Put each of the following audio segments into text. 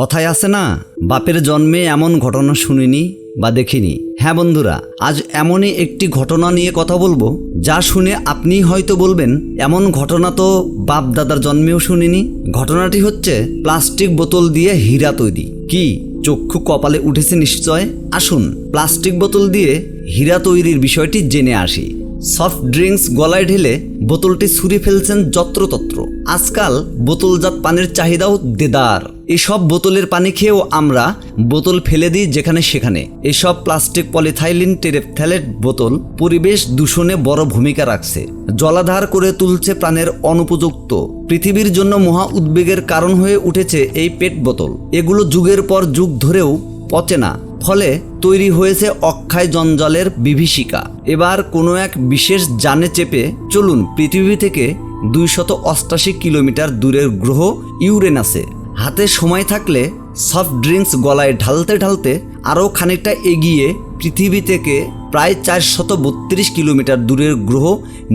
কথায় আছে না, বাপের জন্মে এমন ঘটনা শুনিনি বা দেখিনি। হ্যাঁ বন্ধুরা, আজ এমনই একটি ঘটনা নিয়ে কথা বলবো যা শুনে আপনি হয়তো বলবেন, এমন ঘটনা তো বাপ দাদার জন্মেও শুনিনি। ঘটনাটি হচ্ছে প্লাস্টিক বোতল দিয়ে হীরা তৈরি। কি চক্ষু কপালে উঠেছে নিশ্চয়। আসুন প্লাস্টিক বোতল দিয়ে হীরা তৈরির বিষয়টি জেনে আসি। সফট ড্রিঙ্কস গলায় ঢেলে বোতলটি ছুঁড়ে ফেলছেন যত্রতত্র। আজকাল বোতলজাত পানির চাহিদাও দেদার। এসব বোতলের পানি খেয়েও আমরা বোতল ফেলে দিই যেখানে সেখানে। এসব প্লাস্টিক পলিথাইলিন টেরেপথ্যালেট বোতল পরিবেশ দূষণে বড় ভূমিকা রাখছে, জলাধার করে তুলছে প্রাণের অনুপযুক্ত। পৃথিবীর জন্য মহা উদ্বেগের কারণ হয়ে উঠেছে এই পেট বোতল। এগুলো যুগের পর যুগ ধরেও পচে না, ফলে তৈরি হয়েছে অক্ষয় জঞ্জালের বিভীষিকা। এবার কোনো এক বিশেষ যানে চেপে চলুন পৃথিবী থেকে 288 কিলোমিটার দূরের গ্রহ ইউরেনাসে। হাতে সময় থাকলে সফট ড্রিঙ্কস গলায় ঢালতে ঢালতে আরও খানিকটা এগিয়ে পৃথিবী থেকে প্রায় 432 কিলোমিটার দূরের গ্রহ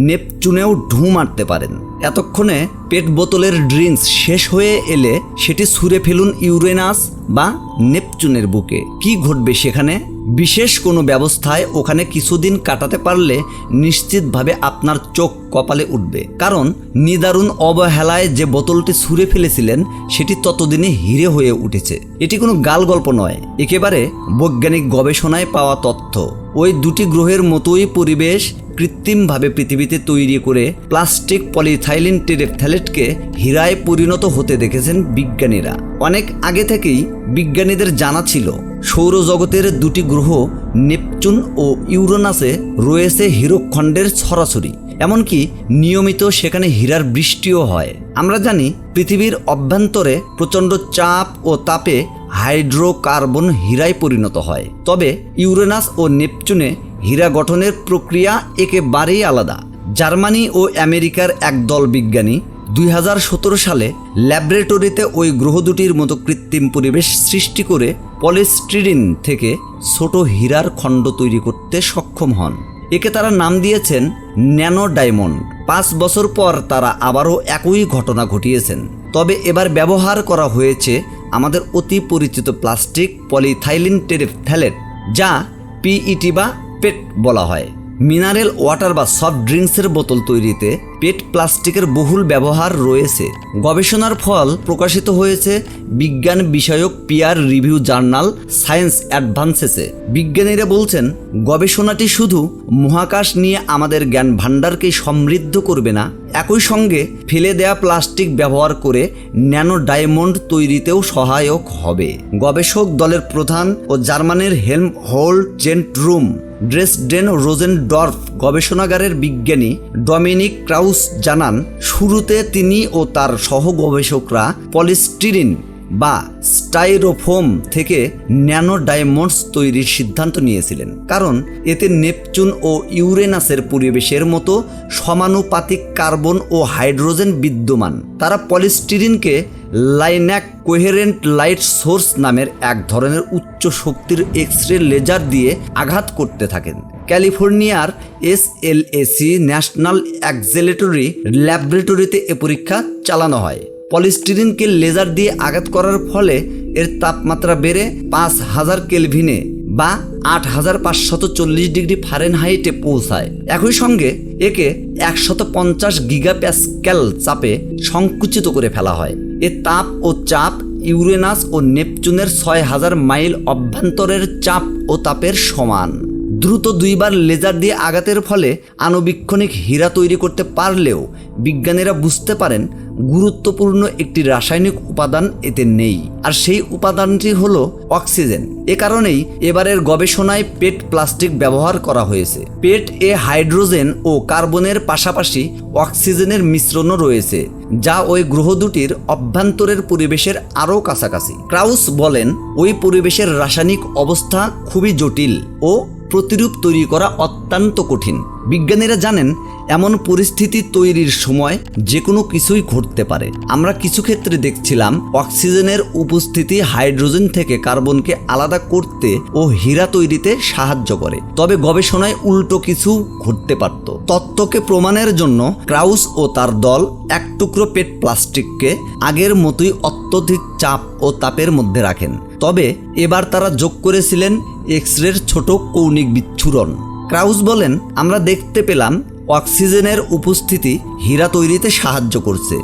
নেপচুনেও ঢুঁ মারতে পারেন। এতক্ষণে পেট বোতলের ড্রিঙ্কস শেষ হয়ে এলে সেটি ছুঁড়ে ফেলুন ইউরেনাস বা নেপচুনের বুকে। কি ঘটবে সেখানে? বিশেষ কোনো ব্যবস্থায় ওখানে কিছুদিন কাটাতে পারলে নিশ্চিতভাবে আপনার চোখ কপালে উঠবে, কারণ নিদারুণ অবহেলায় যে বোতলটি ছুঁড়ে ফেলেছিলেন সেটি ততদিনে হিরে হয়ে উঠেছে। এটি কোনো গাল গল্প নয়, একেবারে বৈজ্ঞানিক গবেষণায় পাওয়া তথ্য। ওই দুটি গ্রহের মতোই পরিবেশ কৃত্রিমভাবে পৃথিবীতে তৈরি করে প্লাস্টিক পলিথাইলিন টেরেপথ্যালেটকে হীরায় পরিণত হতে দেখেছেন বিজ্ঞানীরা। অনেক আগে থেকেই বিজ্ঞানীদের জানা ছিল সৌরজগতের দুটি গ্রহ নেপচুন ও ইউরেনাসে রয়েছে হীরকখণ্ডের ছড়াছড়ি। এমনকি নিয়মিত সেখানে হীরার বৃষ্টিও হয়। আমরা জানি পৃথিবীর অভ্যন্তরে প্রচণ্ড চাপ ও তাপে হাইড্রোকার্বন হীরায় পরিণত হয়, তবে ইউরেনাস ও নেপচুনে হীরা গঠনের প্রক্রিয়া একেবারেই আলাদা। জার্মানি ও আমেরিকার একদল বিজ্ঞানী 2017 সালে ল্যাবরেটরিতে ওই গ্রহ দুটির মতো কৃত্রিম পরিবেশ সৃষ্টি করে পলিস্টিরিন থেকে ছোট হীরার খণ্ড তৈরি করতে সক্ষম হন। একে তারা নাম দিয়েছেন ন্যানো ডায়মন্ড। 5 বছর পর তারা আবারও একই ঘটনা ঘটিয়েছেন, তবে এবার ব্যবহার করা হয়েছে আমাদের অতি পরিচিত প্লাস্টিক পলিথাইলিন টেরেপথ্যালেট, যা পিইটি বা পেট বলা হয়। মিনারেল ওয়াটার বা সফট ড্রিঙ্কসের বোতল তৈরিতে পেট প্লাস্টিকের বহুল ব্যবহার রয়েছে। গবেষণার ফল প্রকাশিত হয়েছে বিজ্ঞান বিষয়ক পিয়ার রিভিউ জার্নাল সায়েন্স অ্যাডভান্সেসে। বিজ্ঞানীরা বলছেন, গবেষণাটি শুধু মহাকাশ নিয়ে আমাদের জ্ঞান ভাণ্ডারকে সমৃদ্ধ করবে না, একই সঙ্গে ফেলে দেয়া প্লাস্টিক ব্যবহার করে ন্যানো ডায়মন্ড তৈরিতেও সহায়ক হবে। গবেষক দলের প্রধান ও জার্মানির হেলমহোল্টজ জেন্টরুম ড্রেসডেন রোজেনডর্ফ গবেষণাগারের বিজ্ঞানী ডমিনিক ক্রাউস জানান, শুরুতে তিনি ও তার সহ গবেষকরা পলিস্টিরিন বা স্টাইরোফোম থেকে ন্যানো ডায়মন্ডস তৈরির সিদ্ধান্ত নিয়েছিলেন, কারণ এতে নেপচুন ও ইউরেনাসের পরিবেশের মতো সমানুপাতিক কার্বন ও হাইড্রোজেন বিদ্যমান। তারা পলিস্টিরিনকে লাইন্যাক কোহেরেন্ট লাইট সোর্স নামের এক ধরনের উচ্চ শক্তির এক্স রে লেজার দিয়ে আঘাত করতে থাকেন। ক্যালিফোর্নিয়ার SLAC ন্যাশনাল অ্যাক্সিলারেটরি ল্যাবরেটরিতে এ পরীক্ষা চালানো হয়। পলিস্টিরিনকে লেজার দিয়ে আঘাত করার ফলে এর তাপমাত্রা বেড়ে 5000 কেলভিনে বা 8540 ডিগ্রি ফারেনহাইটে পৌঁছায়। একই সঙ্গে একে 150 গিগাপ্যাসকেল চাপে সংকুচিত করে ফেলা হয়। এ তাপ ও চাপ ইউরেনাস ও নেপচুনের 6000 মাইল অভ্যন্তরের চাপ ও তাপের সমান। দ্রুত 2 বার লেজার দিয়ে আঘাতের ফলে আণুবীক্ষণিক হীরা তৈরি করতে পারলেও বিজ্ঞানীরা বুঝতে পারেন গুরুত্বপূর্ণ একটি রাসায়নিক উপাদান এতে নেই, আর সেই উপাদানটি হলো অক্সিজেন। এ কারণেই এবারের গবেষণায় পেট প্লাস্টিক ব্যবহার করা হয়েছে। পেট এ হাইড্রোজেন ও কার্বনের পাশাপাশি অক্সিজেনের মিশ্রণও রয়েছে, যা ওই গ্রহ দুটির অভ্যন্তরের পরিবেশের আরও কাছাকাছি। ক্রাউস বলেন, ওই পরিবেশের রাসায়নিক অবস্থা খুবই জটিল ও প্রতিরূপ তৈরি করা অত্যন্ত কঠিন। বিজ্ঞানীরা জানেন এমন পরিস্থিতি তৈরির সময় যে কোনো কিছুই ঘটতে পারে। আমরা কিছু ক্ষেত্রে দেখছিলাম অক্সিজেনের উপস্থিতি হাইড্রোজেন থেকে কার্বনকে আলাদা করতে ও হীরা তৈরিতে সাহায্য করে। তবে গবেষণায় উল্টো কিছু ঘটতে পারত। তত্ত্বকে প্রমাণের জন্য ক্রাউস ও তার দল এক টুকরো পেট প্লাস্টিককে আগের মতোই অত্যধিক চাপ ও তাপের মধ্যে রাখেন। তবে এবার তারা যোগ করেছিলেন এক্স-রের ছোট কৌণিক বিচ্ছুরণ। ক্রাউস বলেন, আমরা দেখতে পেলাম অক্সিজেনের উপস্থিতি হীরা তৈরিতে সাহায্য করছে,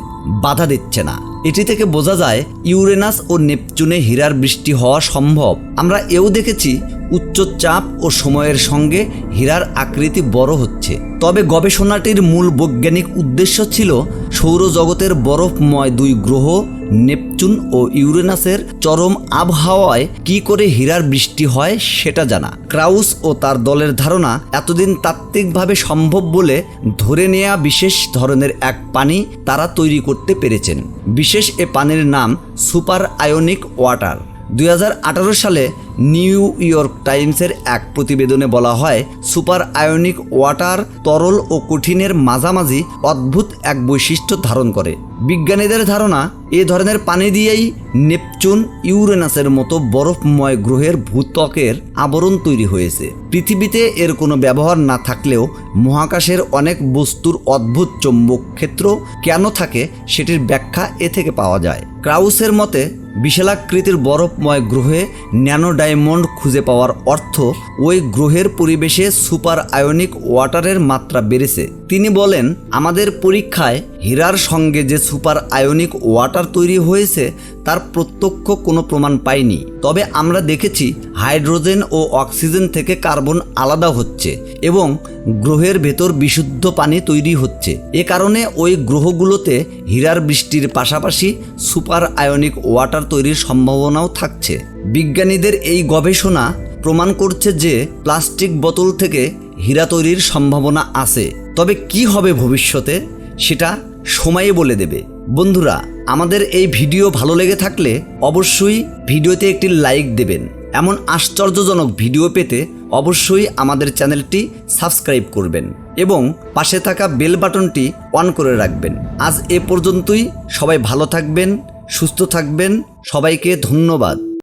বাধা দিচ্ছে না। এটি থেকে বোঝা যায় ইউরেনাস ও নেপচুনে হীরার বৃষ্টি হওয়া সম্ভব। আমরা এও দেখেছি উচ্চ চাপ ও সময়ের সঙ্গে হীরার আকৃতি বড় হচ্ছে। তবে গবেষণাটির মূল বৈজ্ঞানিক উদ্দেশ্য ছিল সৌরজগতের বরফময় দুই গ্রহ নেপচুন ও ইউরেনাসের চরম আবহাওয়ায় কি করে হীরার বৃষ্টি হয় সেটা জানা। ক্রাউস ও তার দলের ধারণা এতদিন তাত্ত্বিকভাবে সম্ভব বলে ধরে নেওয়া বিশেষ ধরনের এক পানি তারা তৈরি করতে পেরেছেন। বিশেষ এ পানির নাম সুপার আয়নিক ওয়াটার। 2018 সালে নিউ ইয়র্ক টাইমসের এক প্রতিবেদনে বলা হয়, সুপার আয়নিক ওয়াটার তরল ও কঠিনের মাঝামাঝি অদ্ভুত এক বৈশিষ্ট্য ধারণ করে। বিজ্ঞানীদের ধারণা এ ধরনের পানি দিয়েই নেপচুন ইউরেনাসের মতো বরফময় গ্রহের ভূত্বকের আবরণ তৈরি হয়েছে। পৃথিবীতে এর কোনো ব্যবহার না থাকলেও মহাকাশের অনেক বস্তুর অদ্ভুত চৌম্বক ক্ষেত্র কেন থাকে সেটির ব্যাখ্যা এ থেকে পাওয়া যায়। ক্রাউসের মতে বিশালাকৃতির বরফময় গ্রহে ন্যানো ডায়মন্ড খুঁজে পাওয়ার অর্থ ওই গ্রহের পরিবেশে সুপার আয়নিক ওয়াটারের মাত্রা বেড়েছে। তিনি বলেন, আমাদের পরীক্ষায় হীরার সঙ্গে যে সুপার আয়নিক ওয়াটার তৈরি হয়েছে তার প্রত্যক্ষ কোনো প্রমাণ পাইনি। তবে আমরা দেখেছি হাইড্রোজেন ও অক্সিজেন থেকে কার্বন আলাদা হচ্ছে এবং গ্রহের ভেতর বিশুদ্ধ পানি তৈরি হচ্ছে। এ কারণে ওই গ্রহগুলোতে হীরার বৃষ্টির পাশাপাশি সুপার আয়নিক ওয়াটার তৈরির সম্ভাবনাও থাকছে। বিজ্ঞানীদের এই গবেষণা প্রমাণ করছে যে প্লাস্টিক বোতল থেকে হীরা তৈরির সম্ভাবনা আছে। তবে কি হবে ভবিষ্যতে সেটা সময়ই বলে দেবে। বন্ধুরা, আমাদের এই ভিডিও ভালো লেগে থাকলে অবশ্যই ভিডিওতে একটি লাইক দেবেন। এমন আশ্চর্যজনক ভিডিও পেতে অবশ্যই আমাদের চ্যানেলটি সাবস্ক্রাইব করবেন এবং পাশে থাকা বেল বাটনটি অন করে রাখবেন। আজ এ পর্যন্তই। সবাই ভালো থাকবেন, সুস্থ থাকবেন। সবাইকে ধন্যবাদ।